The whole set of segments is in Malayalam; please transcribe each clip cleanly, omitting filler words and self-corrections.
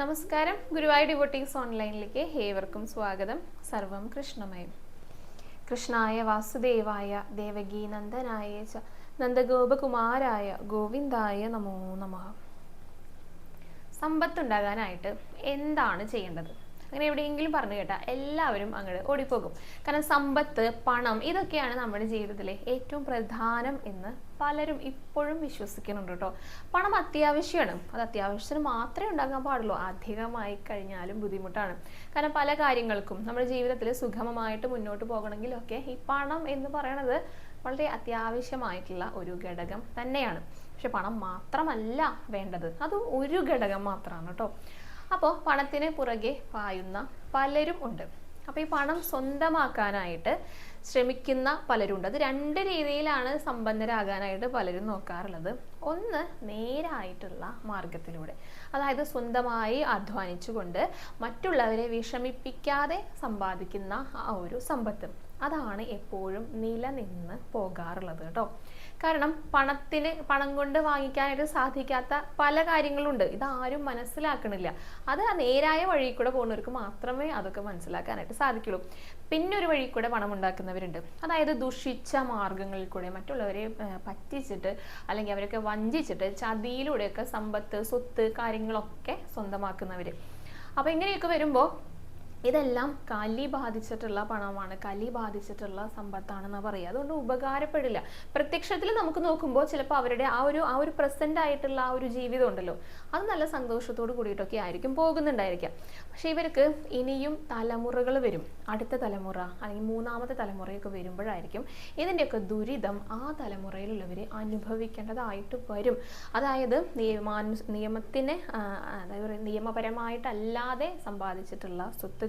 നമസ്കാരം. ഗുരുവായൂർ ഡിവോട്ടീസ് ഓൺലൈനിലേക്ക് ഏവർക്കും സ്വാഗതം. സർവം കൃഷ്ണമയം. കൃഷ്ണായ വാസുദേവായ ദേവകീ നന്ദനായ ച നന്ദഗോപകുമാരായ ഗോവിന്ദായ നമോ നമഃ. സമ്പത്തുണ്ടാകാനായിട്ട് എന്താണ് ചെയ്യേണ്ടത്? അങ്ങനെ എവിടെയെങ്കിലും പറഞ്ഞു കേട്ടാൽ എല്ലാവരും അങ്ങോട്ട് ഓടിപ്പോകും. കാരണം സമ്പത്ത്, പണം ഇതൊക്കെയാണ് നമ്മുടെ ജീവിതത്തിലെ ഏറ്റവും പ്രധാനം എന്ന് പലരും ഇപ്പോഴും വിശ്വസിക്കുന്നുണ്ട് കേട്ടോ. പണം അത്യാവശ്യമാണ്. അത് അത്യാവശ്യത്തിന് മാത്രമേ ഉണ്ടാക്കാൻ പാടുള്ളൂ. അധികമായി കഴിഞ്ഞാലും ബുദ്ധിമുട്ടാണ്. കാരണം പല കാര്യങ്ങൾക്കും നമ്മുടെ ജീവിതത്തിൽ സുഗമമായിട്ട് മുന്നോട്ട് പോകണമെങ്കിലൊക്കെ ഈ പണം എന്ന് പറയുന്നത് വളരെ അത്യാവശ്യമായിട്ടുള്ള ഒരു ഘടകം തന്നെയാണ്. പക്ഷെ പണം മാത്രമല്ല വേണ്ടത്, അത് ഒരു ഘടകം മാത്രമാണ് കേട്ടോ. അപ്പോൾ പണത്തിന് പുറകെ പായുന്ന പലരും ഉണ്ട്. അപ്പോൾ ഈ പണം സ്വന്തമാക്കാനായിട്ട് ശ്രമിക്കുന്ന പലരുണ്ട്. അത് രണ്ട് രീതിയിലാണ് സമ്പന്നരാകാനായിട്ട് പലരും നോക്കാറുള്ളത്. ഒന്ന്, നേരായിട്ടുള്ള മാർഗത്തിലൂടെ, അതായത് സ്വന്തമായി അധ്വാനിച്ചുകൊണ്ട് മറ്റുള്ളവരെ വിഷമിപ്പിക്കാതെ സമ്പാദിക്കുന്ന ആ ഒരു സമ്പത്ത്. അതാണ് എപ്പോഴും നിലനിന്ന് പോകാറുള്ളത് കേട്ടോ. കാരണം പണം കൊണ്ട് വാങ്ങിക്കാനായിട്ട് സാധിക്കാത്ത പല കാര്യങ്ങളുണ്ട്. ഇതാരും മനസ്സിലാക്കണില്ല. അത് നേരായ വഴി കൂടെ പോകുന്നവർക്ക് മാത്രമേ അതൊക്കെ മനസ്സിലാക്കാനായിട്ട് സാധിക്കുള്ളൂ. പിന്നെ ഒരു വഴി കൂടെ പണം ഉണ്ടാക്കുന്നവരുണ്ട്. അതായത് ദുഷിച്ച മാർഗങ്ങളിൽ കൂടെ മറ്റുള്ളവരെ പറ്റിച്ചിട്ട് അല്ലെങ്കിൽ അവരൊക്കെ വഞ്ചിച്ചിട്ട് ചതിയിലൂടെയൊക്കെ സമ്പത്ത്, സ്വത്ത്, കാര്യങ്ങളൊക്കെ സ്വന്തമാക്കുന്നവർ. അപ്പോൾ ഇങ്ങനെയൊക്കെ വരുമ്പോൾ ഇതെല്ലാം കലി ബാധിച്ചിട്ടുള്ള പണമാണ്, കലി ബാധിച്ചിട്ടുള്ള സമ്പത്താണെന്ന് പറയുക. അതുകൊണ്ട് ഉപകാരപ്പെടില്ല. പ്രത്യക്ഷത്തിൽ നമുക്ക് നോക്കുമ്പോൾ ചിലപ്പോൾ അവരുടെ ആ ഒരു പ്രസന്റ് ആയിട്ടുള്ള ആ ഒരു ജീവിതം ഉണ്ടല്ലോ, അത് നല്ല സന്തോഷത്തോട് കൂടിയിട്ടൊക്കെ ആയിരിക്കും പോകുന്നുണ്ടായിരിക്കാം. പക്ഷെ ഇവർക്ക് ഇനിയും തലമുറകൾ വരും. അടുത്ത തലമുറ അല്ലെങ്കിൽ മൂന്നാമത്തെ തലമുറയൊക്കെ വരുമ്പോഴായിരിക്കും ഇതിൻ്റെയൊക്കെ ദുരിതം ആ തലമുറയിലുള്ളവർ അനുഭവിക്കേണ്ടതായിട്ട് വരും. അതായത് നിയമത്തിന് അതായത് നിയമപരമായിട്ടല്ലാതെ സമ്പാദിച്ചിട്ടുള്ള സ്വത്ത്,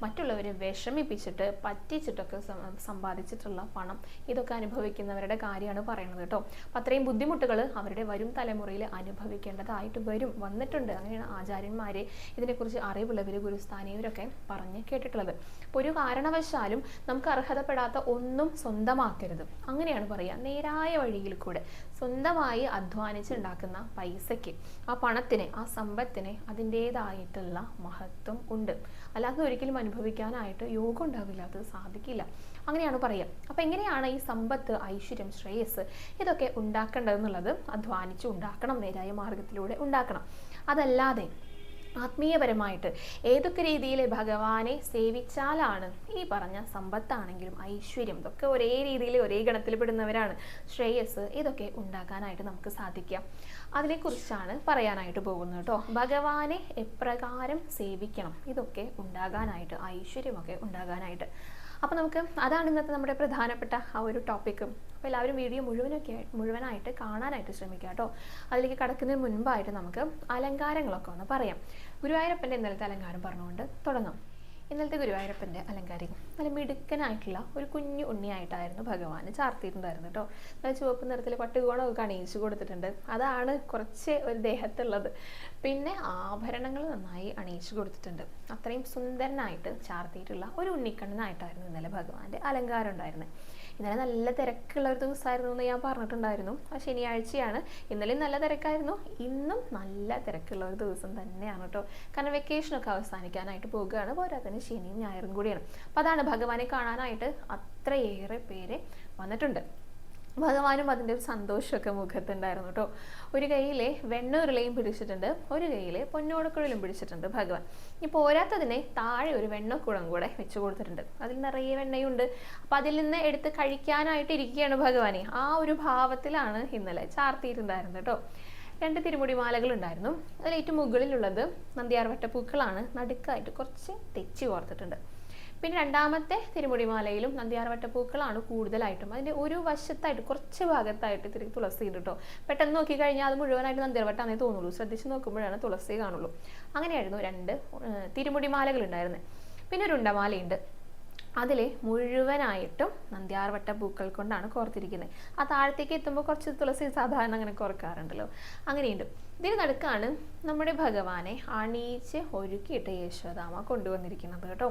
മറ്റുള്ളവരെ വിഷമിപ്പിച്ചിട്ട് പറ്റിച്ചിട്ടൊക്കെ സമ്പാദിച്ചിട്ടുള്ള പണം, ഇതൊക്കെ അനുഭവിക്കുന്നവരുടെ കാര്യമാണ് പറയുന്നത് കേട്ടോ. അപ്പം അത്രയും ബുദ്ധിമുട്ടുകൾ അവരുടെ വരും തലമുറയിൽ അനുഭവിക്കേണ്ടതായിട്ട് വന്നിട്ടുണ്ട്. അങ്ങനെയാണ് ആചാര്യന്മാരെ, ഇതിനെക്കുറിച്ച് അറിവുള്ളവർ, ഗുരുസ്ഥാനീയവരൊക്കെ പറഞ്ഞ് കേട്ടിട്ടുള്ളത്. അപ്പോൾ ഒരു കാരണവശാലും നമുക്ക് അർഹതപ്പെടാത്ത ഒന്നും സ്വന്തമാക്കരുത്. അങ്ങനെയാണ് പറയുക. നേരായ വഴിയിൽ കൂടെ സ്വന്തമായി അധ്വാനിച്ചുണ്ടാക്കുന്ന പൈസയ്ക്ക്, ആ പണത്തിന്, ആ സമ്പത്തിന് അതിൻ്റെതായിട്ടുള്ള മഹത്വം ഉണ്ട്. അല്ലാതെ ഒരിക്കലും അനുഭവിക്കാനായിട്ട് യോഗം ഉണ്ടാവില്ല, അത് സാധിക്കില്ല. അങ്ങനെയാണ് പറയുക. അപ്പം എങ്ങനെയാണ് ഈ സമ്പത്ത്, ഐശ്വര്യം, ശ്രേയസ് ഇതൊക്കെ ഉണ്ടാക്കേണ്ടതെന്നുള്ളത് അധ്വാനിച്ച് ഉണ്ടാക്കണം, നേരായ മാർഗത്തിലൂടെ ഉണ്ടാക്കണം. അതല്ലാതെ ആത്മീയപരമായിട്ട് ഏതൊക്കെ രീതിയിൽ ഭഗവാനെ സേവിച്ചാലാണ് ഈ പറഞ്ഞ സമ്പത്താണെങ്കിലും ഐശ്വര്യം, ഇതൊക്കെ ഒരേ രീതിയിൽ ഒരേ ഗണത്തിൽ പെടുന്നവരാണ്, ശ്രേയസ് ഇതൊക്കെ ഉണ്ടാക്കാനായിട്ട് നമുക്ക് സാധിക്കുക. അതിനെക്കുറിച്ചാണ് പറയാനായിട്ട് പോകുന്നത് കേട്ടോ. ഭഗവാനെ എപ്രകാരം സേവിക്കണം, ഇതൊക്കെ ഉണ്ടാകാനായിട്ട്, ഐശ്വര്യമൊക്കെ ഉണ്ടാകാനായിട്ട്. അപ്പോൾ അതാണ് ഇന്നത്തെ നമ്മുടെ പ്രധാനപ്പെട്ട ആ ഒരു ടോപ്പിക്കും. അപ്പോൾ എല്ലാവരും വീഡിയോ മുഴുവനായിട്ട് കാണാനായിട്ട് ശ്രമിക്കുക കേട്ടോ. അതിലേക്ക് കടക്കുന്നതിന് മുൻപായിട്ട് നമുക്ക് അലങ്കാരങ്ങളൊക്കെ ഒന്ന് പറയാം. ഗുരുവായൂരപ്പൻ്റെ ഇന്നലത്തെ അലങ്കാരം പറഞ്ഞുകൊണ്ട് തുടങ്ങാം. ഇന്നലത്തെ ഗുരുവായൂരപ്പൻ്റെ അലങ്കാരം നല്ല മിടുക്കനായിട്ടുള്ള ഒരു കുഞ്ഞു ഉണ്ണിയായിട്ടായിരുന്നു ഭഗവാന് ചാർത്തിയിട്ടുണ്ടായിരുന്നു കേട്ടോ. നല്ല ചുവപ്പ് നിറത്തിൽ പട്ടുകോണമൊക്കെ അണിയിച്ചു കൊടുത്തിട്ടുണ്ട്. അതാണ് കുറച്ച് ഒരു ദേഹത്തുള്ളത്. പിന്നെ ആഭരണങ്ങൾ നന്നായി അണിയിച്ചു കൊടുത്തിട്ടുണ്ട്. അത്രയും സുന്ദരനായിട്ട് ചാർത്തിയിട്ടുള്ള ഒരു ഉണ്ണിക്കണ്ണനായിട്ടായിരുന്നു ഇന്നലെ ഭഗവാന്റെ അലങ്കാരം ഉണ്ടായിരുന്നത്. ഇന്നലെ നല്ല തിരക്കുള്ള ഒരു ദിവസമായിരുന്നു എന്ന് ഞാൻ പറഞ്ഞിട്ടുണ്ടായിരുന്നു. ആ ശനിയാഴ്ചയാണ്. ഇന്നലെയും നല്ല തിരക്കായിരുന്നു, ഇന്നും നല്ല തിരക്കുള്ള ഒരു ദിവസം തന്നെയാണ് കേട്ടോ. കാരണം വെക്കേഷനൊക്കെ അവസാനിക്കാനായിട്ട് പോകുകയാണ്. പോരാത്തതിന് ശനിയും ഞായറും കൂടിയാണ്. അപ്പം അതാണ് ഭഗവാനെ കാണാനായിട്ട് അത്രയേറെ പേര് വന്നിട്ടുണ്ട്. ഭഗവാനും അതിൻ്റെ ഒരു സന്തോഷമൊക്കെ മുഖത്തുണ്ടായിരുന്നു കേട്ടോ. ഒരു കയ്യിലെ വെണ്ണുരുളയും പിടിച്ചിട്ടുണ്ട്, ഒരു കയ്യിലെ പൊന്നോടക്കുഴലും പിടിച്ചിട്ടുണ്ട് ഭഗവാൻ. ഇനി പോരാത്തതിനെ താഴെ ഒരു വെണ്ണക്കുളം കൂടെ വെച്ച് കൊടുത്തിട്ടുണ്ട്. അതിൽ നിറയെ വെണ്ണയുണ്ട്. അപ്പം അതിൽ നിന്ന് എടുത്ത് കഴിക്കാനായിട്ട് ഇരിക്കുകയാണ് ഭഗവാനെ. ആ ഒരു ഭാവത്തിലാണ് ഇന്നലെ ചാർത്തിയിട്ടുണ്ടായിരുന്നത് കേട്ടോ. 2 തിരുമുടി മാലകൾ ഉണ്ടായിരുന്നു. അതിൽ ഏറ്റവും മുകളിലുള്ളത് നന്ദ്യാർവട്ട പൂക്കളാണ്. നടുക്കായിട്ട് കുറച്ച് തെച്ചി കോർത്തിട്ടുണ്ട്. പിന്നെ രണ്ടാമത്തെ തിരുമുടിമാലയിലും നന്ദ്യാർവട്ട പൂക്കളാണ് കൂടുതലായിട്ടും. അതിൻ്റെ ഒരു വശത്തായിട്ട് കുറച്ച് ഭാഗത്തായിട്ട് ഇത്തിരി തുളസി ഉണ്ട് കേട്ടോ. പെട്ടെന്ന് നോക്കിക്കഴിഞ്ഞാൽ അത് മുഴുവനായിട്ട് നന്ദ്യാർവട്ടാന്നേ തോന്നുള്ളൂ. ശ്രദ്ധിച്ച് നോക്കുമ്പോഴാണ് തുളസി കാണുള്ളൂ. അങ്ങനെയായിരുന്നു 2 തിരുമുടിമാലകൾ ഉണ്ടായിരുന്നത്. പിന്നെ ഒരു ഉണ്ടമാലയുണ്ട്. അതിൽ മുഴുവനായിട്ടും നന്ദ്യാർവട്ട പൂക്കൾ കൊണ്ടാണ് കോർത്തിരിക്കുന്നത്. ആ താഴത്തേക്ക് എത്തുമ്പോൾ കുറച്ച് തുളസി സാധാരണ അങ്ങനെ കോർക്കാറുണ്ടല്ലോ, അങ്ങനെയുണ്ട്. ഇതിന് നടുക്കാണ് നമ്മുടെ ഭഗവാനെ അണിയിച്ച് ഒരുക്കിയിട്ട് യശോദാമ്മ കൊണ്ടുവന്നിരിക്കുന്നത് കേട്ടോ.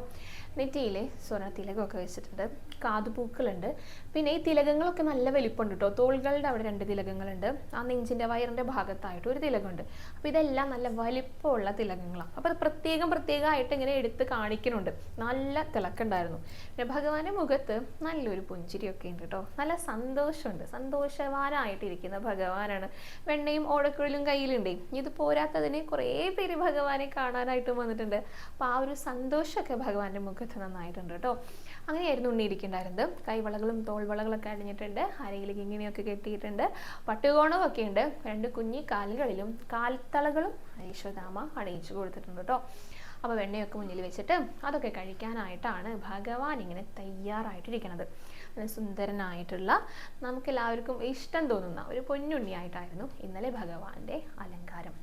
നെറ്റിയിൽ സ്വർണ്ണ തിലകമൊക്കെ വെച്ചിട്ടുണ്ട്, കാതുപൂക്കളുണ്ട്. പിന്നെ ഈ തിലകങ്ങളൊക്കെ നല്ല വലിപ്പമുണ്ട് കേട്ടോ. തോളുകളുടെ അവിടെ 2 തിലകങ്ങളുണ്ട്, ആ നെഞ്ചിൻ്റെ വയറിൻ്റെ ഭാഗത്തായിട്ട് ഒരു തിലകമുണ്ട്. അപ്പോൾ ഇതെല്ലാം നല്ല വലിപ്പമുള്ള തിലകങ്ങളാണ്. അപ്പോൾ അത് പ്രത്യേകമായിട്ട് ഇങ്ങനെ എടുത്ത് കാണിക്കുന്നുണ്ട്. നല്ല തിളക്കുണ്ടായിരുന്നു. പിന്നെ ഭഗവാന്റെ മുഖത്ത് നല്ലൊരു പുഞ്ചിരിയൊക്കെ ഉണ്ട് കേട്ടോ. നല്ല സന്തോഷമുണ്ട്, സന്തോഷവാനായിട്ടിരിക്കുന്ന ഭഗവാനാണ്. വെണ്ണയും ഓടക്കുഴലും കയ്യിലുണ്ടേ. ഇത് പോരാത്തതിന് കുറേ പേര് ഭഗവാനെ കാണാനായിട്ടും വന്നിട്ടുണ്ട്. അപ്പോൾ ആ ഒരു സന്തോഷമൊക്കെ ഭഗവാന്റെ മുഖത്ത് നന്നായിട്ടുണ്ട് കേട്ടോ. അങ്ങനെയായിരുന്നു ഉണ്ണി ഇരിക്കുന്നുണ്ടായിരുന്നത്. കൈവളകളും തോൾവളകളൊക്കെ അണിഞ്ഞിട്ടുണ്ട്, അരയിലേക്ക് ഇങ്ങനെയൊക്കെ കെട്ടിയിട്ടുണ്ട്, പട്ടുകോണമൊക്കെ ഉണ്ട്. 2 കുഞ്ഞി കാലുകളിലും കാൽത്തളകളും യശോദാമ്മ അണിയിച്ചു കൊടുത്തിട്ടുണ്ട് കേട്ടോ. അപ്പോൾ വെണ്ണയൊക്കെ മുന്നിൽ വെച്ചിട്ട് അതൊക്കെ കഴിക്കാനായിട്ടാണ് ഭഗവാൻ ഇങ്ങനെ തയ്യാറായിട്ടിരിക്കുന്നത്. സുന്ദരനായിട്ടുള്ള നമുക്കെല്ലാവർക്കും ഇഷ്ടം തോന്നുന്ന ഒരു പൊന്നുണ്ണിയായിട്ടായിരുന്നു ഇന്നലെ ഭഗവാന്റെ അലങ്കാരം.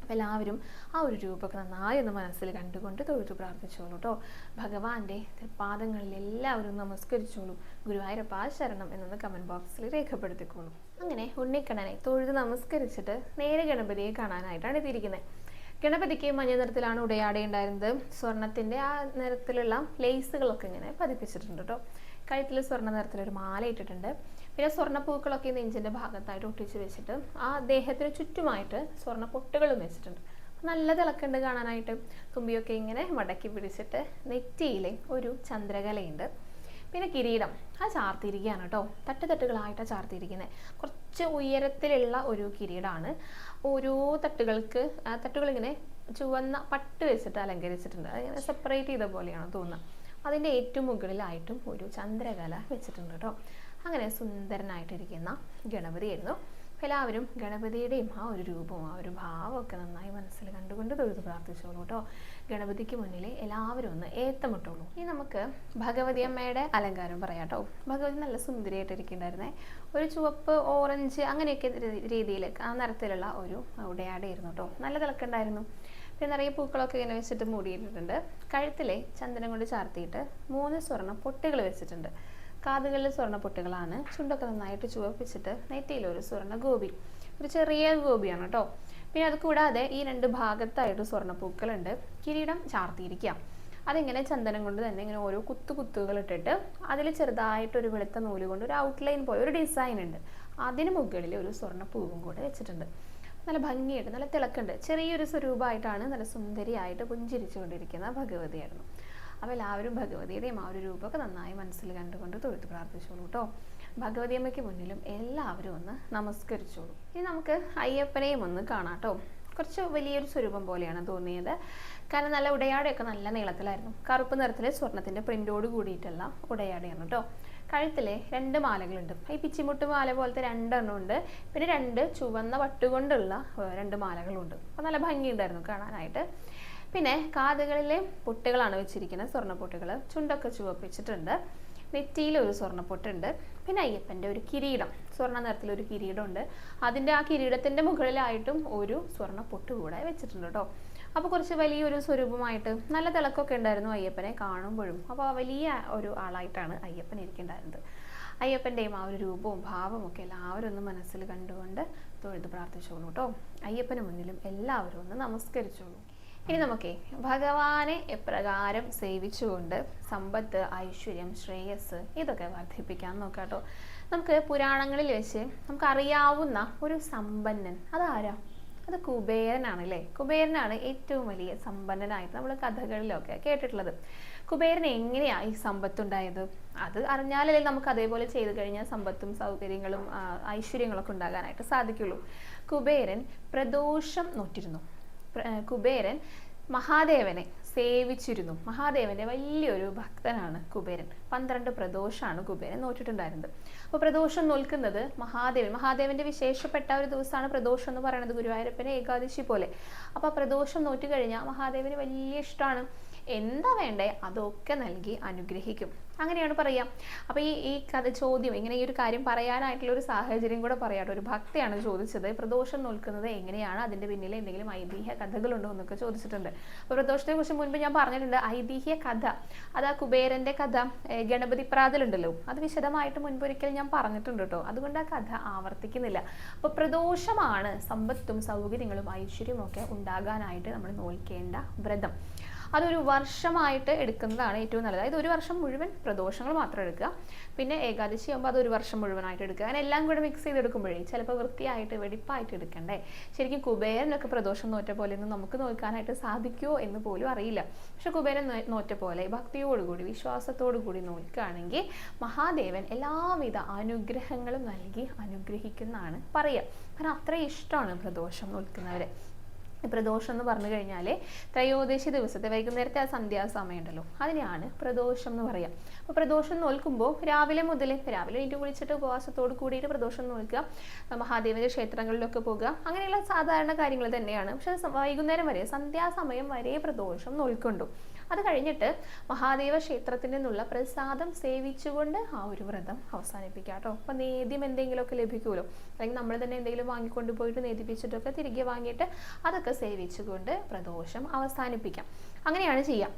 അപ്പോൾ എല്ലാവരും ആ ഒരു രൂപമൊക്കെ നന്നായി ഒന്ന് മനസ്സിൽ കണ്ടുകൊണ്ട് തൊഴുതു പ്രാർത്ഥിച്ചോളൂ കേട്ടോ. ഭഗവാന്റെ പാദങ്ങളിൽ എല്ലാവരും നമസ്കരിച്ചോളൂ. ഗുരുവായൂരപ്പ ശരണം എന്നൊന്ന് കമൻറ്റ് ബോക്സിൽ രേഖപ്പെടുത്തിക്കോളൂ. അങ്ങനെ ഉണ്ണിക്കണ്ണനെ തൊഴുത് നമസ്കരിച്ചിട്ട് നേരെ ഗണപതിയെ കാണാനായിട്ടാണ് എത്തിയിരിക്കുന്നത്. ഗണപതിക്ക് മഞ്ഞ നിറത്തിലാണ് ഉടയാടയുണ്ടായിരുന്നത്. സ്വർണത്തിൻ്റെ ആ നിറത്തിലുള്ള ലേസുകളൊക്കെ ഇങ്ങനെ പതിപ്പിച്ചിട്ടുണ്ട് കേട്ടോ. കഴുത്തിൽ സ്വർണ്ണ നിറത്തിലൊരു മാല ഇട്ടിട്ടുണ്ട്. പിന്നെ സ്വർണ്ണപ്പൂക്കളൊക്കെ നെഞ്ചിൻ്റെ ഭാഗത്തായിട്ട് ഒട്ടിച്ച് വെച്ചിട്ട് ആ ദേഹത്തിന് ചുറ്റുമായിട്ട് സ്വർണ്ണ പൊട്ടുകളും വെച്ചിട്ടുണ്ട്. നല്ല തിളക്കുണ്ട് കാണാനായിട്ട്. തുമ്പിയൊക്കെ ഇങ്ങനെ മടക്കി പിടിച്ചിട്ട് നെറ്റിയിലെ ഒരു ചന്ദ്രകലയുണ്ട്. പിന്നെ കിരീടം ആ ചാർത്തിയിരിക്കുകയാണ് കേട്ടോ. തട്ടുകളായിട്ടാണ് ചാർത്തിയിരിക്കുന്നത്. കുറച്ച് ഉയരത്തിലുള്ള ഒരു കിരീടമാണ്. ഓരോ തട്ടുകളിങ്ങനെ ചുവന്ന പട്ട് വെച്ചിട്ട് അലങ്കരിച്ചിട്ടുണ്ട്. അതിങ്ങനെ സെപ്പറേറ്റ് ചെയ്ത പോലെയാണ് തോന്നുന്നത്. അതിൻ്റെ ഏറ്റവും മുകളിലായിട്ടും ഒരു ചന്ദ്രകല വെച്ചിട്ടുണ്ട് കേട്ടോ. അങ്ങനെ സുന്ദരനായിട്ടിരിക്കുന്ന ഗണപതിയായിരുന്നു. എല്ലാവരും ഗണപതിയുടെയും ആ ഒരു രൂപവും ആ ഒരു ഭാവമൊക്കെ നന്നായി മനസ്സിൽ കണ്ടുകൊണ്ട് തൊഴുത് പ്രാർത്ഥിച്ചോളൂ കേട്ടോ. ഗണപതിക്ക് മുന്നിൽ എല്ലാവരും ഒന്ന് ഏത്തമിട്ടോളൂ. ഇനി നമുക്ക് ഭഗവതി അമ്മയുടെ അലങ്കാരം പറയാം കേട്ടോ. ഭഗവതി നല്ല സുന്ദരിയായിട്ടിരിക്കുന്നുണ്ടായിരുന്നേ. ഒരു ചുവപ്പ്, ഓറഞ്ച് അങ്ങനെയൊക്കെ രീതിയിൽ ആ നിറത്തിലുള്ള ഒരു ഉടയാടയായിരുന്നു കേട്ടോ. നല്ല തിളക്കുണ്ടായിരുന്നു. പിന്നെ നിറയെ പൂക്കളൊക്കെ ഇങ്ങനെ വെച്ചിട്ട് മൂടിയിട്ടിട്ടുണ്ട്. കഴുത്തിലെ ചന്ദനം കൊണ്ട് ചാർത്തിയിട്ട് 3 സ്വർണ്ണ പൊട്ടുകൾ വെച്ചിട്ടുണ്ട്. കാതുകളിൽ സ്വർണ്ണ പൊട്ടുകളാണ്. ചുണ്ടൊക്കെ നന്നായിട്ട് ചുവപ്പിച്ചിട്ട് നെറ്റിയിൽ ഒരു സ്വർണ്ണ ഗോപി, ഒരു ചെറിയ ഗോപിയാണ് കേട്ടോ. പിന്നെ അത് കൂടാതെ ഈ 2 ഭാഗത്തായിട്ട് സ്വർണ്ണ പൂക്കളുണ്ട്. കിരീടം ചാർത്തിയിരിക്കുക. അതിങ്ങനെ ചന്ദനം കൊണ്ട് തന്നെ ഇങ്ങനെ ഓരോ കുത്തുകൾ ഇട്ടിട്ട് അതിൽ ചെറുതായിട്ടൊരു വെളുത്ത നൂല് കൊണ്ട് ഒരു ഔട്ട്ലൈൻ പോലെ ഒരു ഡിസൈൻ ഉണ്ട്. അതിന് മുകളിൽ ഒരു സ്വർണ്ണ പൂവും കൂടെ വെച്ചിട്ടുണ്ട്. നല്ല ഭംഗിയായിട്ട് നല്ല തിളക്കുണ്ട്. ചെറിയൊരു സ്വരൂപമായിട്ടാണ് നല്ല സുന്ദരിയായിട്ട് പുഞ്ചിരിച്ചുകൊണ്ടിരിക്കുന്ന ഭഗവതിയായിരുന്നു. അപ്പോൾ എല്ലാവരും ഭഗവതിയുടെയും ആ ഒരു രൂപമൊക്കെ നന്നായി മനസ്സിൽ കണ്ടുകൊണ്ട് തൊഴുത്ത് പ്രാർത്ഥിച്ചോളൂ കേട്ടോ. ഭഗവതി അമ്മയ്ക്ക് മുന്നിലും എല്ലാവരും ഒന്ന് നമസ്കരിച്ചോളൂ. ഇനി നമുക്ക് അയ്യപ്പനെയും ഒന്ന് കാണാം കേട്ടോ. കുറച്ച് വലിയൊരു സ്വരൂപം പോലെയാണ് തോന്നിയത്. കാരണം നല്ല ഉടയാടയൊക്കെ നല്ല നീളത്തിലായിരുന്നു. കറുപ്പ് നിറത്തിൽ സ്വർണത്തിൻ്റെ പ്രിൻ്റോട് കൂടിയിട്ടുള്ള ഉടയാടയാണ് കേട്ടോ. കഴുത്തിലെ 2 മാലകളുണ്ട്. ഈ പിച്ചിമുട്ട് മാല പോലത്തെ 2 എണ്ണം ഉണ്ട്. പിന്നെ 2 ചുവന്ന പട്ടുകൊണ്ടുള്ള 2 മാലകളുണ്ട്. അപ്പോൾ നല്ല ഭംഗിയുണ്ടായിരുന്നു കാണാനായിട്ട്. പിന്നെ കാതുകളിലെ പൊട്ടുകളാണ് വെച്ചിരിക്കുന്നത്, സ്വർണ്ണ പൊട്ടുകൾ. ചുണ്ടൊക്കെ ചുവപ്പിച്ചിട്ടുണ്ട്. നെറ്റിയിൽ ഒരു സ്വർണ്ണപ്പൊട്ടുണ്ട്. പിന്നെ അയ്യപ്പൻ്റെ ഒരു കിരീടം, സ്വർണ്ണ നിറത്തിലൊരു കിരീടമുണ്ട്. അതിൻ്റെ ആ കിരീടത്തിൻ്റെ മുകളിലായിട്ടും ഒരു സ്വർണ്ണ പൊട്ട് കൂടെ വെച്ചിട്ടുണ്ട് കേട്ടോ. അപ്പോൾ കുറച്ച് വലിയൊരു സ്വരൂപമായിട്ട് നല്ല തിളക്കമൊക്കെ ഉണ്ടായിരുന്നു അയ്യപ്പനെ കാണുമ്പോഴും. അപ്പോൾ വലിയ ഒരു ആളായിട്ടാണ് അയ്യപ്പൻ ഇരിക്കുന്നുണ്ടായിരുന്നത്. അയ്യപ്പൻ്റെയും ആ ഒരു രൂപവും ഭാവവും ഒക്കെ എല്ലാവരും ഒന്ന് മനസ്സിൽ കണ്ടുകൊണ്ട് തൊഴുത് പ്രാർത്ഥിച്ചോളൂ കേട്ടോ. അയ്യപ്പന് മുന്നിലും എല്ലാവരും ഒന്ന് നമസ്കരിച്ചോളൂ. ഇനി നമുക്കേ ഭഗവാനെ എപ്രകാരം സേവിച്ചുകൊണ്ട് സമ്പത്ത്, ഐശ്വര്യം, ശ്രേയസ് ഇതൊക്കെ വർദ്ധിപ്പിക്കാൻ നോക്കാം കേട്ടോ. നമുക്ക് പുരാണങ്ങളിൽ വെച്ച് നമുക്കറിയാവുന്ന ഒരു സമ്പന്നൻ അതാരാ? അത് കുബേരനാണല്ലേ. കുബേരനാണ് ഏറ്റവും വലിയ സമ്പന്നനായിട്ട് നമ്മൾ കഥകളിലൊക്കെ കേട്ടിട്ടുള്ളത്. കുബേരന് എങ്ങനെയാണ് ഈ സമ്പത്തുണ്ടായത്? അത് അറിഞ്ഞാലല്ലേ നമുക്ക് അതേപോലെ ചെയ്തു കഴിഞ്ഞാൽ സമ്പത്തും സൗകര്യങ്ങളും ഐശ്വര്യങ്ങളൊക്കെ ഉണ്ടാകാനായിട്ട് സാധിക്കുള്ളൂ. കുബേരൻ പ്രദോഷം നോറ്റിരുന്നു. കുബേരൻ മഹാദേവനെ സേവിച്ചിരുന്നു. മഹാദേവന്റെ വലിയൊരു ഭക്തനാണ് കുബേരൻ. 12 പ്രദോഷമാണ് കുബേരൻ നോറ്റിട്ടുണ്ടായിരുന്നത്. അപ്പോൾ പ്രദോഷം നോൽക്കുന്നത് മഹാദേവന്റെ വിശേഷപ്പെട്ട ഒരു ദിവസമാണ് പ്രദോഷം എന്ന് പറയുന്നത്, ഗുരുവായൂരപ്പനെ ഏകാദശി പോലെ. അപ്പോൾ പ്രദോഷം നോറ്റ് കഴിഞ്ഞാൽ മഹാദേവന് വലിയ ഇഷ്ടമാണ്. എന്താ വേണ്ടേ അതൊക്കെ നൽകി അനുഗ്രഹിക്കും. അങ്ങനെയാണ് പറയാം. അപ്പോൾ ഈ കഥ ചോദ്യം ഇങ്ങനെ ഈ ഒരു കാര്യം പറയാനായിട്ടുള്ള ഒരു സാഹചര്യം കൂടെ പറയാട്ടോ. ഒരു ഭക്തയാണ് ചോദിച്ചത്, പ്രദോഷം നോൽക്കുന്നത് എങ്ങനെയാണ്, അതിൻ്റെ പിന്നിൽ എന്തെങ്കിലും ഐതിഹ്യ കഥകളുണ്ടോ എന്നൊക്കെ ചോദിച്ചിട്ടുണ്ട്. അപ്പോൾ പ്രദോഷത്തെ കുറിച്ച് മുൻപ് ഞാൻ പറഞ്ഞിട്ടുണ്ട്, ഐതിഹ്യ കഥ അത് ആ കുബേരൻ്റെ കഥ ഗണപതി പ്രാതലുണ്ടല്ലോ, അത് വിശദമായിട്ട് മുൻപൊരിക്കൽ ഞാൻ പറഞ്ഞിട്ടുണ്ട് കേട്ടോ. അതുകൊണ്ട് ആ കഥ ആവർത്തിക്കുന്നില്ല. അപ്പോൾ പ്രദോഷമാണ് സമ്പത്തും സൗകര്യങ്ങളും ഐശ്വര്യവും ഒക്കെ ഉണ്ടാകാനായിട്ട് നമ്മൾ നോൽക്കേണ്ട വ്രതം. അതൊരു വർഷമായിട്ട് എടുക്കുന്നതാണ് ഏറ്റവും നല്ലത്. അതായത് ഒരു വർഷം മുഴുവൻ പ്രദോഷങ്ങൾ മാത്രം എടുക്കുക, പിന്നെ ഏകാദശി ആകുമ്പോൾ അതൊരു വർഷം മുഴുവനായിട്ട് എടുക്കുക. അങ്ങനെ എല്ലാം കൂടെ മിക്സ് ചെയ്തെടുക്കുമ്പോഴേ ചിലപ്പോൾ വൃത്തിയായിട്ട് വെടിപ്പായിട്ട് എടുക്കണ്ടേ. ശരിക്കും കുബേരനൊക്കെ പ്രദോഷം നോറ്റ പോലെ ഒന്നും നമുക്ക് നോക്കാനായിട്ട് സാധിക്കുമോ എന്ന് പോലും അറിയില്ല. പക്ഷെ കുബേരൻ നോറ്റ പോലെ ഭക്തിയോടുകൂടി വിശ്വാസത്തോടു കൂടി നോക്കുകയാണെങ്കിൽ മഹാദേവൻ എല്ലാവിധ അനുഗ്രഹങ്ങളും നൽകി അനുഗ്രഹിക്കുന്നതാണ് പറയുക. കാരണം അത്രയും ഇഷ്ടമാണ് പ്രദോഷം നോക്കുന്നവരെ. പ്രദോഷം എന്ന് പറഞ്ഞു കഴിഞ്ഞാൽ ത്രയോദശി ദിവസത്തെ വൈകുന്നേരത്തെ ആ സന്ധ്യാസമയം ഉണ്ടല്ലോ, അതിനെയാണ് പ്രദോഷം എന്ന് പറയാം. അപ്പോൾ പ്രദോഷം നോൽക്കുമ്പോൾ രാവിലെ എണീറ്റ് കുളിച്ചിട്ട് ഉപവാസത്തോട് കൂടിയിട്ട് പ്രദോഷം നോൽക്കുക, മഹാദേവന്റെ ക്ഷേത്രങ്ങളിലൊക്കെ പോകുക, അങ്ങനെയുള്ള സാധാരണ കാര്യങ്ങൾ തന്നെയാണ്. പക്ഷെ വൈകുന്നേരം വരെ സന്ധ്യാസമയം വരെ പ്രദോഷം നോൽക്കൊണ്ടു. അത് കഴിഞ്ഞിട്ട് മഹാദേവ ക്ഷേത്രത്തിൽ നിന്നുള്ള പ്രസാദം സേവിച്ചുകൊണ്ട് ആ ഒരു വ്രതം അവസാനിപ്പിക്കുക കേട്ടോ. അപ്പം നേദ്യം എന്തെങ്കിലുമൊക്കെ ലഭിക്കുമല്ലോ, അല്ലെങ്കിൽ നമ്മൾ തന്നെ എന്തെങ്കിലും വാങ്ങിക്കൊണ്ട് പോയിട്ട് നേദിപ്പിച്ചിട്ടൊക്കെ തിരികെ വാങ്ങിയിട്ട് അതൊക്കെ സേവിച്ചുകൊണ്ട് പ്രദോഷം അവസാനിപ്പിക്കാം. അങ്ങനെയാണ് ചെയ്യാം.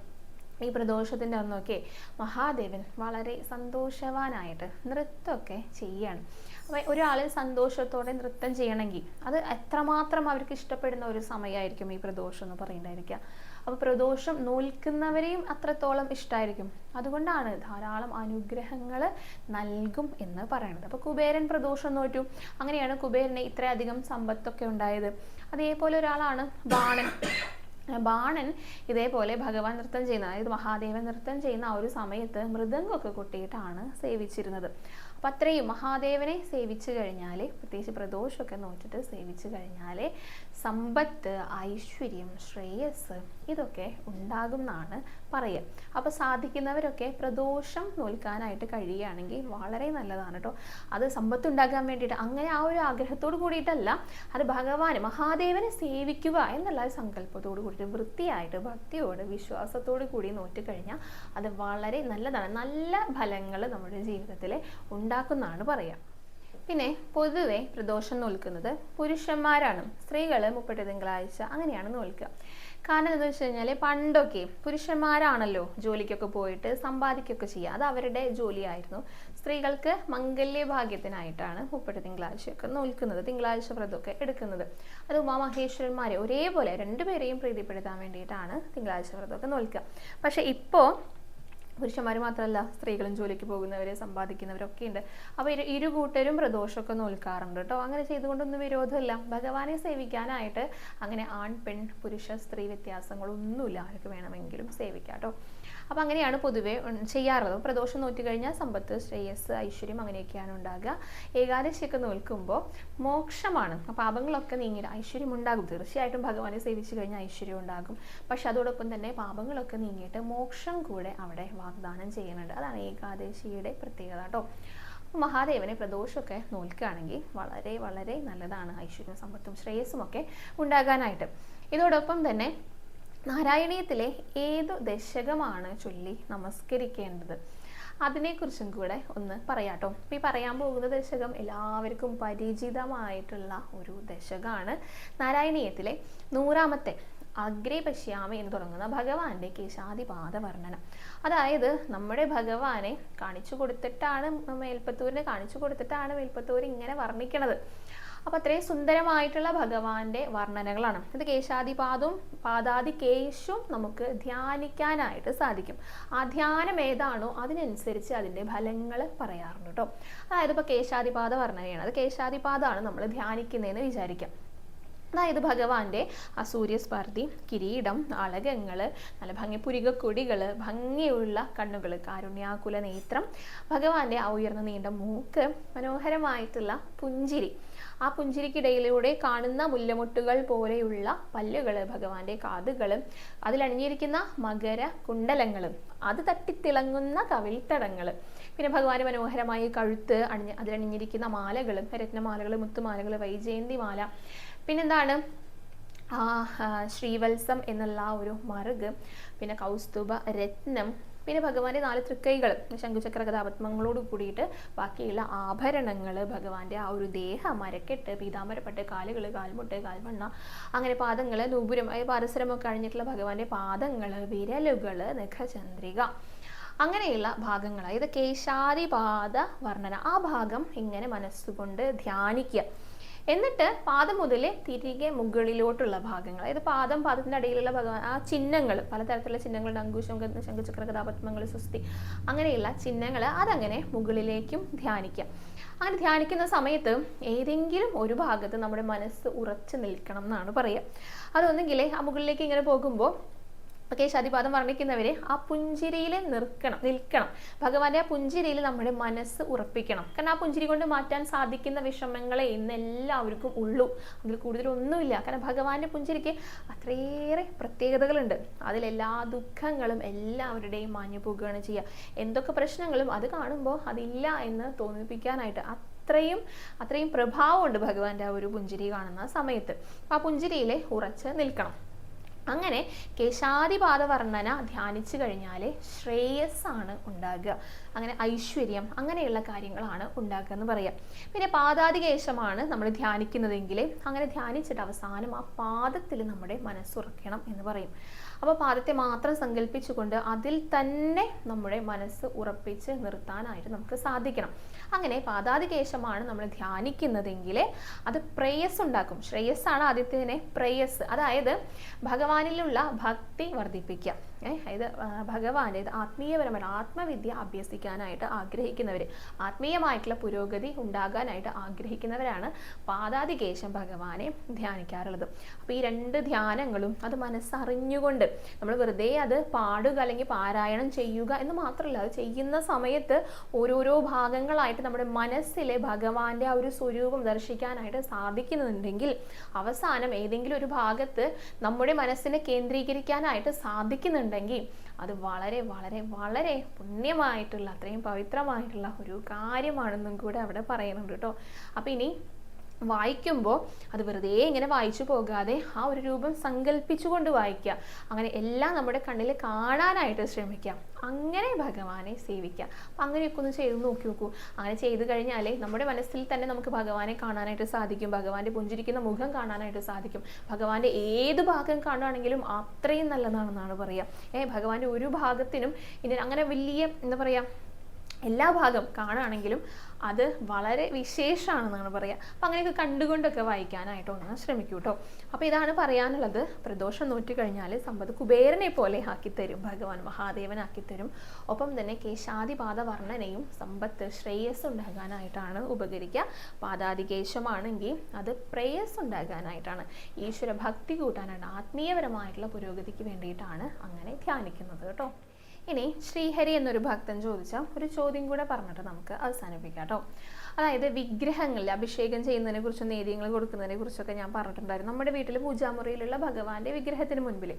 ഈ പ്രദോഷത്തിൻ്റെ അന്നൊക്കെ മഹാദേവൻ വളരെ സന്തോഷവാനായിട്ട് നൃത്തമൊക്കെ ചെയ്യാണ്. അപ്പോൾ ഒരാൾ സന്തോഷത്തോടെ നൃത്തം ചെയ്യണമെങ്കിൽ അത് എത്രമാത്രം അവർക്ക് ഇഷ്ടപ്പെടുന്ന ഒരു സമയമായിരിക്കും ഈ പ്രദോഷം എന്ന് പറയുന്നതായിരിക്കുക. അപ്പോൾ പ്രദോഷം നോൽക്കുന്നവരെയും അത്രത്തോളം ഇഷ്ടമായിരിക്കും. അതുകൊണ്ടാണ് ധാരാളം അനുഗ്രഹങ്ങൾ നൽകും എന്ന് പറയുന്നത്. അപ്പോൾ കുബേരൻ പ്രദോഷം നോറ്റു, അങ്ങനെയാണ് കുബേരന് ഇത്രയധികം സമ്പത്തൊക്കെ ഉണ്ടായത്. അതേപോലെ ഒരാളാണ് ബാണൻ ഇതേപോലെ ഭഗവാൻ നൃത്തം ചെയ്യുന്ന, അതായത് മഹാദേവൻ നൃത്തം ചെയ്യുന്ന ആ ഒരു സമയത്ത് മൃദംഗമൊക്കെ കൊട്ടിയിട്ടാണ് സേവിച്ചിരുന്നത്. അപ്പം അത്രയും മഹാദേവനെ സേവിച്ചു കഴിഞ്ഞാൽ, പ്രത്യേകിച്ച് പ്രദോഷമൊക്കെ നോക്കിയിട്ട് സേവിച്ചു കഴിഞ്ഞാൽ സമ്പത്ത്, ഐശ്വര്യം, ശ്രേയസ് ഇതൊക്കെ ഉണ്ടാകും എന്നാണ് പറയുക. അപ്പോൾ സാധിക്കുന്നവരൊക്കെ പ്രദോഷം നോൽക്കാനായിട്ട് കഴിയുകയാണെങ്കിൽ വളരെ നല്ലതാണ് കേട്ടോ. അത് സമ്പത്തുണ്ടാകാൻ വേണ്ടിയിട്ട് അങ്ങനെ ആ ഒരു ആഗ്രഹത്തോട് കൂടിയിട്ടല്ല, അത് ഭഗവാൻ മഹാദേവനെ സേവിക്കുക എന്നുള്ള സങ്കല്പത്തോട് കൂടിയിട്ട് വൃത്തിയായിട്ട് ഭക്തിയോട് വിശ്വാസത്തോട് കൂടി നോറ്റിക്കഴിഞ്ഞാൽ അത് വളരെ നല്ലതാണ്. നല്ല ഫലങ്ങൾ നമ്മുടെ ജീവിതത്തിൽ ഉണ്ടാക്കുന്നതാണ് പറയുക. പിന്നെ പൊതുവെ പ്രദോഷം നോൽക്കുന്നത് പുരുഷന്മാരാണ്. സ്ത്രീകൾ 30 തിങ്കളാഴ്ച അങ്ങനെയാണ് നോൽക്കുക. കാരണം എന്താണെന്ന് വെച്ച് കഴിഞ്ഞാൽ പണ്ടൊക്കെ പുരുഷന്മാരാണല്ലോ ജോലിക്കൊക്കെ പോയിട്ട് സമ്പാദിക്കുകയൊക്കെ ചെയ്യുക, അത് അവരുടെ ജോലിയായിരുന്നു. സ്ത്രീകൾക്ക് മംഗല്യഭാഗ്യത്തിനായിട്ടാണ് 30 തിങ്കളാഴ്ചയൊക്കെ നോൽക്കുന്നത്, തിങ്കളാഴ്ച വ്രതമൊക്കെ എടുക്കുന്നത്. അത് ഉമാമഹേശ്വരന്മാരെ ഒരേപോലെ രണ്ടുപേരെയും പ്രീതിപ്പെടുത്താൻ വേണ്ടിയിട്ടാണ് തിങ്കളാഴ്ച വ്രതമൊക്കെ നോൽക്കുക. പക്ഷെ ഇപ്പോൾ പുരുഷന്മാർ മാത്രമല്ല, സ്ത്രീകളും ജോലിക്ക് പോകുന്നവർ സമ്പാദിക്കുന്നവരൊക്കെ ഉണ്ട്. അപ്പോൾ ഇരു കൂട്ടരും പ്രദോഷമൊക്കെ നോൽക്കാറുണ്ട് കേട്ടോ. അങ്ങനെ ചെയ്തുകൊണ്ടൊന്നും വിരോധമില്ല. ഭഗവാനെ സേവിക്കാനായിട്ട് അങ്ങനെ ആൺ പെൺ പുരുഷ സ്ത്രീ വ്യത്യാസങ്ങളൊന്നുമില്ല, ആർക്ക് വേണമെങ്കിലും സേവിക്കാം കേട്ടോ. അപ്പം അങ്ങനെയാണ് പൊതുവെ ചെയ്യാറുള്ളത്. പ്രദോഷം നോറ്റി കഴിഞ്ഞാൽ സമ്പത്ത്, ശ്രേയസ്, ഐശ്വര്യം അങ്ങനെയൊക്കെയാണ് ഉണ്ടാകുക. ഏകാദശിയൊക്കെ നോൽക്കുമ്പോൾ മോക്ഷമാണ്, പാപങ്ങളൊക്കെ നീങ്ങി ഐശ്വര്യം ഉണ്ടാകും. തീർച്ചയായിട്ടും ഭഗവാനെ സേവിച്ചു കഴിഞ്ഞാൽ ഐശ്വര്യം ഉണ്ടാകും. പക്ഷെ അതോടൊപ്പം തന്നെ പാപങ്ങളൊക്കെ നീങ്ങിയിട്ട് മോക്ഷം കൂടെ അവിടെ വാഗ്ദാനം ചെയ്യുന്നുണ്ട്. അതാണ് ഏകാദശിയുടെ പ്രത്യേകത കേട്ടോ. മഹാദേവനെ പ്രദോഷമൊക്കെ നോൽക്കുകയാണെങ്കിൽ വളരെ വളരെ നല്ലതാണ്, ഐശ്വര്യവും സമ്പത്തും ശ്രേയസ്സും ഒക്കെ ഉണ്ടാകാനായിട്ട്. ഇതോടൊപ്പം തന്നെ നാരായണീയത്തിലെ ഏതു ദശകമാണ് ചൊല്ലി നമസ്കരിക്കേണ്ടത് അതിനെക്കുറിച്ചും കൂടെ ഒന്ന് പറയാട്ടോ. അപ്പോൾ ഈ പറയാൻ പോകുന്ന ദശകം എല്ലാവർക്കും പരിചിതമായിട്ടുള്ള ഒരു ദശകമാണ്. നാരായണീയത്തിലെ 100ാമത്തെ അഗ്രേ പശ്യാമി എന്ന് തുടങ്ങുന്ന ഭഗവാന്റെ കേശാദിപാദ വർണ്ണന. അതായത് നമ്മുടെ ഭഗവാനെ കാണിച്ചു കൊടുത്തിട്ടാണ് മേൽപ്പത്തൂർ ഇങ്ങനെ വർണ്ണിക്കണത്. അപ്പം അത്രയും സുന്ദരമായിട്ടുള്ള ഭഗവാന്റെ വർണ്ണനകളാണ് ഇത്. കേശാദിപാദവും പാദാദി കേശും നമുക്ക് ധ്യാനിക്കാനായിട്ട് സാധിക്കും. ആ ധ്യാനം ഏതാണോ അതിനനുസരിച്ച് അതിൻ്റെ ഫലങ്ങൾ പറയാറുണ്ട് കേട്ടോ. അതായത് ഇപ്പോൾ കേശാദിപാദ വർണ്ണനയാണ്, അത് കേശാദിപാദമാണ് നമ്മൾ ധ്യാനിക്കുന്നതെന്ന് വിചാരിക്കാം. അതായത് ഭഗവാന്റെ ആ സൂര്യസ്പർദ്ധി, കിരീടം, അളകങ്ങൾ, നല്ല പുരികക്കൊടികൾ, ഭംഗിയുള്ള കണ്ണുകൾ, കാരുണ്യാകുല നേത്രം, ഭഗവാന്റെ ആ ഉയർന്ന നീണ്ട മൂക്ക്, മനോഹരമായിട്ടുള്ള പുഞ്ചിരി, ആ പുഞ്ചിരിക്കിടയിലൂടെ കാണുന്ന മുല്ലമുട്ടുകൾ പോലെയുള്ള പല്ലുകൾ, ഭഗവാന്റെ കാതുകൾ, അതിലണിഞ്ഞിരിക്കുന്ന മകര കുണ്ടലങ്ങൾ, അത് തട്ടിത്തിളങ്ങുന്ന കവിൾത്തടങ്ങൾ, പിന്നെ ഭഗവാന്റെ മനോഹരമായ കഴുത്ത്, അതിലണിഞ്ഞിരിക്കുന്ന മാലകൾ, രത്നമാലകൾ, മുത്തുമാലകൾ, വൈജയന്തി മാല, പിന്നെന്താണ് ശ്രീവത്സം എന്നുള്ള ആ ഒരു മറുക്, പിന്നെ കൗസ്തുഭ രത്നം, പിന്നെ ഭഗവാന്റെ 4 തൃക്കൈകൾ ശംഖുചക്ര ഗദാപത്മങ്ങളോട് കൂടിയിട്ട് ബാക്കിയുള്ള ആഭരണങ്ങൾ, ഭഗവാന്റെ ആ ഒരു ദേഹം, മരക്കെട്ട്, പീതാംബരപ്പട്ട്, കാലുകൾ, കാൽമുട്ട്, കാൽമണ്ണ, അങ്ങനെ പാദങ്ങൾ, നൂപുരം, പാദസരമൊക്കെ അണിഞ്ഞിട്ടുള്ള ഭഗവാന്റെ പാദങ്ങൾ, വിരലുകൾ, നഖചന്ദ്രിക, അങ്ങനെയുള്ള ഭാഗങ്ങൾ, അതായത് കേശാദിപാദ വർണ്ണന, ആ ഭാഗം ഇങ്ങനെ മനസ്സുകൊണ്ട് ധ്യാനിക്കുക. എന്നിട്ട് പാദം മുതൽ തിരികെ മുകളിലോട്ടുള്ള ഭാഗങ്ങൾ, അതായത് പാദത്തിൻ്റെ അടിയിലുള്ള ഭഗവാൻ ആ ചിഹ്നങ്ങൾ, പലതരത്തിലുള്ള ചിഹ്നങ്ങളുണ്ട്, അങ്കുശം, ശംഖുചക്ര ഗദാപത്മങ്ങൾ, സുസ്തി, അങ്ങനെയുള്ള ചിഹ്നങ്ങൾ അതങ്ങനെ മുകളിലേക്കും ധ്യാനിക്കാം. അങ്ങനെ ധ്യാനിക്കുന്ന സമയത്ത് ഏതെങ്കിലും ഒരു ഭാഗത്ത് നമ്മുടെ മനസ്സ് ഉറച്ചു നിൽക്കണം എന്നാണ് പറയുക. അതൊന്നെങ്കിൽ ആ മുകളിലേക്ക് ഇങ്ങനെ പോകുമ്പോൾ കേശാദിപാദം വർണ്ണിക്കുന്നവരെ ആ പുഞ്ചിരിയിൽ നിൽക്കണം. ഭഗവാന്റെ ആ പുഞ്ചിരിയിൽ നമ്മുടെ മനസ്സ് ഉറപ്പിക്കണം. കാരണം ആ പുഞ്ചിരി കൊണ്ട് മാറ്റാൻ സാധിക്കുന്ന വിഷമങ്ങളെ ഇന്ന് എല്ലാവർക്കും ഉള്ളൂ, അതിൽ കൂടുതലൊന്നുമില്ല. കാരണം ഭഗവാന്റെ പുഞ്ചിരിക്ക് അത്രയേറെ പ്രത്യേകതകളുണ്ട്. അതിലെല്ലാ ദുഃഖങ്ങളും എല്ലാവരുടെയും മാഞ്ഞു പോകുകയാണ് ചെയ്യുക. എന്തൊക്കെ പ്രശ്നങ്ങളും അത് കാണുമ്പോൾ അതില്ല എന്ന് തോന്നിപ്പിക്കാനായിട്ട് അത്രയും പ്രഭാവമുണ്ട് ഭഗവാന്റെ ആ ഒരു പുഞ്ചിരി കാണുന്ന സമയത്ത്. ആ പുഞ്ചിരിയിൽ ഉറച്ച് നിൽക്കണം. അങ്ങനെ കേശാദിപാദ വർണ്ണന ധ്യാനിച്ചു കഴിഞ്ഞാൽ ശ്രേയസ്സാണ് ഉണ്ടാകുക. അങ്ങനെ ഐശ്വര്യം, അങ്ങനെയുള്ള കാര്യങ്ങളാണ് ഉണ്ടാക്കുക എന്ന് പറയാം. പിന്നെ പാദാദികേശമാണ് നമ്മൾ ധ്യാനിക്കുന്നതെങ്കിൽ അങ്ങനെ ധ്യാനിച്ചിട്ട് അവസാനം ആ പാദത്തിൽ നമ്മുടെ മനസ്സുറക്കണം എന്ന് പറയും. അപ്പോൾ പാദത്തെ മാത്രം സങ്കല്പിച്ചുകൊണ്ട് അതിൽ തന്നെ നമ്മുടെ മനസ്സ് ഉറപ്പിച്ച് നിർത്താനായിട്ട് നമുക്ക് സാധിക്കണം. അങ്ങനെ പാദാദികേശമാണ് നമ്മൾ ധ്യാനിക്കുന്നതെങ്കിൽ അത് പ്രേയസ് ഉണ്ടാക്കും. ശ്രേയസ്സാണ് ആദ്യത്തേതിനെ പ്രേയസ്, അതായത് ഭഗവാനിലുള്ള ഭക്തി വർദ്ധിപ്പിക്കുക. അതായത് ഭഗവാന്റെ ആത്മീയപരമായ ആത്മവിദ്യ അഭ്യസിക്കാനായിട്ട് ആഗ്രഹിക്കുന്നവർ, ആത്മീയമായിട്ടുള്ള പുരോഗതി ഉണ്ടാകാനായിട്ട് ആഗ്രഹിക്കുന്നവരാണ് പാദാദികേശം ഭഗവാനെ ധ്യാനിക്കാറുള്ളത്. അപ്പോൾ ഈ 2 ധ്യാനങ്ങളും അത് മനസ്സറിഞ്ഞുകൊണ്ട് നമ്മൾ വെറുതെ അത് പാടുക അല്ലെങ്കിൽ പാരായണം ചെയ്യുക എന്ന് മാത്രമല്ല, അത് ചെയ്യുന്ന സമയത്ത് ഓരോരോ ഭാഗങ്ങളായിട്ട് നമ്മുടെ മനസ്സിലെ ഭഗവാന്റെ ആ ഒരു സ്വരൂപം ദർശിക്കാനായിട്ട് സാധിക്കുന്നുണ്ടെങ്കിൽ അവസാനം ഏതെങ്കിലും ഒരു ഭാഗത്ത് നമ്മുടെ മനസ്സിനെ കേന്ദ്രീകരിക്കാനായിട്ട് സാധിക്കുന്നുണ്ടെങ്കിൽ അത് വളരെ വളരെ വളരെ പുണ്യമായിട്ടുള്ള, അത്രയും പവിത്രമായിട്ടുള്ള ഒരു കാര്യമാണെന്നും കൂടെ അവിടെ പറയുന്നുണ്ട് കേട്ടോ. അപ്പം ഇനി വായിക്കുമ്പോൾ അത് വെറുതെ ഇങ്ങനെ വായിച്ചു പോകാതെ ആ ഒരു രൂപം സങ്കല്പിച്ചുകൊണ്ട് വായിക്കുക. അങ്ങനെ എല്ലാം നമ്മുടെ കണ്ണിൽ കാണാനായിട്ട് ശ്രമിക്കാം. അങ്ങനെ ഭഗവാനെ സേവിക്കുക. അപ്പം അങ്ങനെയൊക്കെ ഒന്ന് ചെയ്ത് നോക്കൂ. അങ്ങനെ ചെയ്തു കഴിഞ്ഞാൽ നമ്മുടെ മനസ്സിൽ തന്നെ നമുക്ക് ഭഗവാനെ കാണാനായിട്ട് സാധിക്കും. ഭഗവാന്റെ പുഞ്ചിരിക്കുന്ന മുഖം കാണാനായിട്ട് സാധിക്കും. ഭഗവാന്റെ ഏത് ഭാഗം കാണുകയാണെങ്കിലും അത്രയും നല്ലതാണെന്നാണ് പറയുക. ഭഗവാന്റെ ഒരു ഭാഗത്തിനും ഇനി അങ്ങനെ വലിയ എന്താ പറയുക, എല്ലാ ഭാഗം കാണുകയാണെങ്കിലും അത് വളരെ വിശേഷമാണെന്നാണ് പറയുക. അപ്പം അങ്ങനെയൊക്കെ കണ്ടുകൊണ്ടൊക്കെ വായിക്കാനായിട്ട് ഒന്ന് ശ്രമിക്കൂ കേട്ടോ. അപ്പോൾ ഇതാണ് പറയാനുള്ളത്. പ്രദോഷം നോറ്റി കഴിഞ്ഞാൽ സമ്പത്ത് കുബേരനെ പോലെ ആക്കിത്തരും, ഭഗവാൻ മഹാദേവനാക്കിത്തരും. ഒപ്പം തന്നെ കേശാദിപാദ വർണ്ണനയും സമ്പത്ത് ശ്രേയസ് ഉണ്ടാകാനായിട്ടാണ് ഉപകരിക്കുക. പാദാദികേശമാണെങ്കിൽ അത് പ്രേയസ് ഉണ്ടാകാനായിട്ടാണ്, ഈശ്വര ഭക്തി കൂട്ടാനാണ്, ആത്മീയപരമായിട്ടുള്ള പുരോഗതിക്ക് വേണ്ടിയിട്ടാണ് അങ്ങനെ ധ്യാനിക്കുന്നത് കേട്ടോ. ഇനി ശ്രീഹരി എന്നൊരു ഭക്തൻ ചോദിച്ച ഒരു ചോദ്യം കൂടെ പറഞ്ഞിട്ട് നമുക്ക് അവസാനിപ്പിക്കാം കേട്ടോ. അതായത് വിഗ്രഹങ്ങളിൽ അഭിഷേകം ചെയ്യുന്നതിനെ കുറിച്ചും നേദ്യങ്ങൾ കൊടുക്കുന്നതിനെ കുറിച്ചൊക്കെ ഞാൻ പറഞ്ഞിട്ടുണ്ടായിരുന്നു. നമ്മുടെ വീട്ടിൽ പൂജാമുറിയിലുള്ള ഭഗവാന്റെ വിഗ്രഹത്തിന് മുൻപിൽ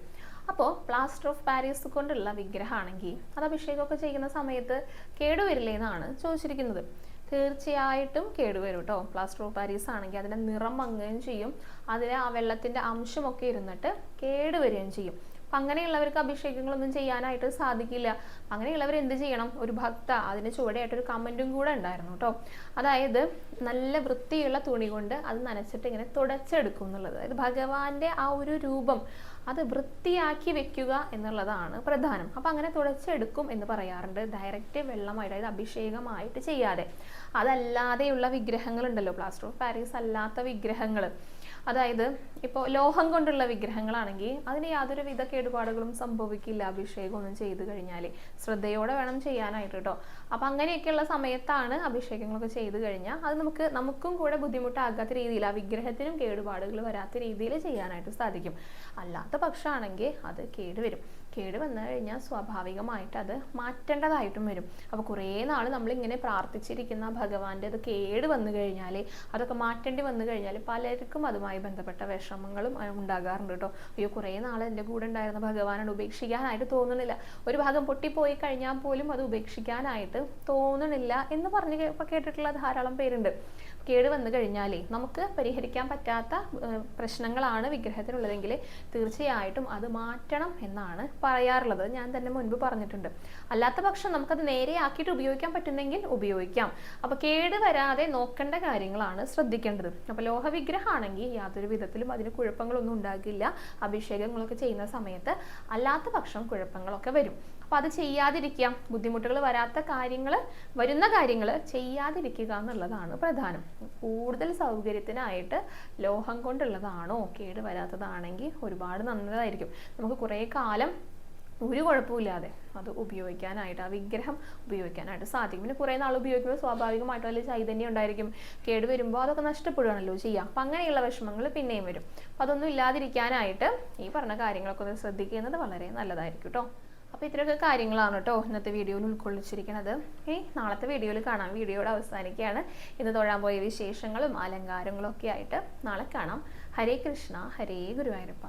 അപ്പോൾ പ്ലാസ്റ്റർ ഓഫ് പാരീസ് കൊണ്ടുള്ള വിഗ്രഹമാണെങ്കിൽ അത് അഭിഷേകമൊക്കെ ചെയ്യുന്ന സമയത്ത് കേടുവരില്ലേ എന്നാണ് ചോദിച്ചിരിക്കുന്നത്. തീർച്ചയായിട്ടും കേടുവരും കേട്ടോ. പ്ലാസ്റ്റർ ഓഫ് പാരീസ് ആണെങ്കിൽ അതിൻ്റെ നിറം മങ്ങുകയും ചെയ്യും, അതിൽ ആ വെള്ളത്തിൻ്റെ അംശമൊക്കെ ഇരുന്നിട്ട് കേടുവരികയും ചെയ്യും. അപ്പം അങ്ങനെയുള്ളവർക്ക് അഭിഷേകങ്ങളൊന്നും ചെയ്യാനായിട്ട് സാധിക്കില്ല. അങ്ങനെയുള്ളവർ എന്ത് ചെയ്യണം? ഒരു ഭക്ത അതിന് ചുവടെയായിട്ടൊരു കമൻറ്റും കൂടെ ഉണ്ടായിരുന്നു കേട്ടോ. അതായത് നല്ല വൃത്തിയുള്ള തുണി കൊണ്ട് അത് നനച്ചിട്ട് ഇങ്ങനെ തുടച്ചെടുക്കും എന്നുള്ളത്. അതായത് ഭഗവാന്റെ ആ ഒരു രൂപം അത് വൃത്തിയാക്കി വെക്കുക എന്നുള്ളതാണ് പ്രധാനം. അപ്പം അങ്ങനെ തുടച്ചെടുക്കും എന്ന് പറയാറുണ്ട്. ഡയറക്റ്റ് വെള്ളമായിട്ട്, അതായത് അഭിഷേകമായിട്ട് ചെയ്യാതെ. അതല്ലാതെയുള്ള വിഗ്രഹങ്ങളുണ്ടല്ലോ, പ്ലാസ്റ്റർ ഓഫ് പാരീസ് അല്ലാത്ത വിഗ്രഹങ്ങൾ, അതായത് ഇപ്പോൾ ലോഹം കൊണ്ടുള്ള വിഗ്രഹങ്ങളാണെങ്കിൽ അതിന് യാതൊരുവിധ കേടുപാടുകളും സംഭവിക്കില്ല അഭിഷേകം ഒന്നും ചെയ്ത് കഴിഞ്ഞാൽ. ശ്രദ്ധയോടെ വേണം ചെയ്യാനായിട്ട് കേട്ടോ. അപ്പം അങ്ങനെയൊക്കെയുള്ള സമയത്താണ് അഭിഷേകങ്ങളൊക്കെ ചെയ്ത് കഴിഞ്ഞാൽ അത് നമുക്കും കൂടെ ബുദ്ധിമുട്ടാകാത്ത രീതിയിൽ, ആ വിഗ്രഹത്തിനും കേടുപാടുകൾ വരാത്ത രീതിയിൽ ചെയ്യാനായിട്ട് സാധിക്കും. അല്ലാത്ത പക്ഷമാണെങ്കിൽ അത് കേടുവരും. കേട് വന്നു കഴിഞ്ഞാൽ സ്വാഭാവികമായിട്ട് അത് മാറ്റേണ്ടതായിട്ടും വരും. അപ്പോൾ കുറേ നാൾ നമ്മളിങ്ങനെ പ്രാർത്ഥിച്ചിരിക്കുന്ന ഭഗവാന്റെ അത് കേട് വന്നു കഴിഞ്ഞാൽ, അതൊക്കെ മാറ്റേണ്ടി വന്നു കഴിഞ്ഞാൽ പലർക്കും അതുമായി ബന്ധപ്പെട്ട വിഷമങ്ങളും ഉണ്ടാകാറുണ്ട് കേട്ടോ. അയ്യോ, കുറേ നാൾ എൻ്റെ കൂടെ ഉണ്ടായിരുന്ന ഭഗവാനോട് ഉപേക്ഷിക്കാനായിട്ട് തോന്നുന്നില്ല, ഒരു ഭാഗം പൊട്ടിപ്പോയി കഴിഞ്ഞാൽ പോലും അത് ഉപേക്ഷിക്കാനായിട്ട് തോന്നണില്ല എന്ന് പറഞ്ഞ് കേട്ടിട്ടുള്ള ധാരാളം പേരുണ്ട്. കേട് വന്നു കഴിഞ്ഞാലേ നമുക്ക് പരിഹരിക്കാൻ പറ്റാത്ത പ്രശ്നങ്ങളാണ് വിഗ്രഹത്തിനുള്ളതെങ്കിൽ തീർച്ചയായിട്ടും അത് മാറ്റണം എന്നാണ് പറയാറുള്ളത്. ഞാൻ തന്നെ മുൻപ് പറഞ്ഞിട്ടുണ്ട്. അല്ലാത്ത പക്ഷം നമുക്കത് നേരെയാക്കിയിട്ട് ഉപയോഗിക്കാൻ പറ്റുന്നെങ്കിൽ ഉപയോഗിക്കാം. അപ്പോൾ കേട് വരാതെ നോക്കേണ്ട കാര്യങ്ങളാണ് ശ്രദ്ധിക്കേണ്ടത്. അപ്പോൾ ലോഹവിഗ്രഹമാണെങ്കിൽ യാതൊരു വിധത്തിലും അതിന് കുഴപ്പങ്ങളൊന്നും ഉണ്ടാകില്ല അഭിഷേകങ്ങളൊക്കെ ചെയ്യുന്ന സമയത്ത്. അല്ലാത്ത പക്ഷം കുഴപ്പങ്ങളൊക്കെ വരും. അപ്പോൾ അത് ചെയ്യാതിരിക്കുക, ബുദ്ധിമുട്ടുകൾ വരാത്ത കാര്യങ്ങൾ, വരുന്ന കാര്യങ്ങൾ ചെയ്യാതിരിക്കുക എന്നുള്ളതാണ് പ്രധാനം. കൂടുതൽ സൗകര്യത്തിനായിട്ട് ലോഹം കൊണ്ടുള്ളതാണോ കേട് വരാത്തതാണെങ്കിൽ ഒരുപാട് നല്ലതായിരിക്കും. നമുക്ക് കുറേ കാലം ഒരു കുഴപ്പമില്ലാതെ അത് ഉപയോഗിക്കാനായിട്ട്, ആ വിഗ്രഹം ഉപയോഗിക്കാനായിട്ട് സാധിക്കും. പിന്നെ കുറേ നാൾ ഉപയോഗിക്കുമ്പോൾ സ്വാഭാവികമായിട്ടും അതിൽ ചൈതന്യം ഉണ്ടായിരിക്കും. കേട് വരുമ്പോൾ അതൊക്കെ നഷ്ടപ്പെടുകയാണല്ലോ ചെയ്യുക. അപ്പം അങ്ങനെയുള്ള വിഷമങ്ങൾ പിന്നെയും വരും. അപ്പം അതൊന്നും ഇല്ലാതിരിക്കാനായിട്ട് ഈ പറഞ്ഞ കാര്യങ്ങളൊക്കെ ഒന്ന് ശ്രദ്ധിക്കുന്നത് വളരെ നല്ലതായിരിക്കും കേട്ടോ. അപ്പോൾ ഇത്രയൊക്കെ കാര്യങ്ങളാണ് കേട്ടോ ഇന്നത്തെ വീഡിയോയിൽ ഉൾക്കൊള്ളിച്ചിരിക്കുന്നത്. നാളത്തെ വീഡിയോയിൽ കാണാം. വീഡിയോയുടെ അവസാനിക്കുകയാണ്. ഇന്ന് തൊഴാൻ പോയ വിശേഷങ്ങളും അലങ്കാരങ്ങളും ഒക്കെ ആയിട്ട് നാളെ കാണാം. ഹരേ കൃഷ്ണ, ഹരേ ഗുരുവായൂരപ്പ.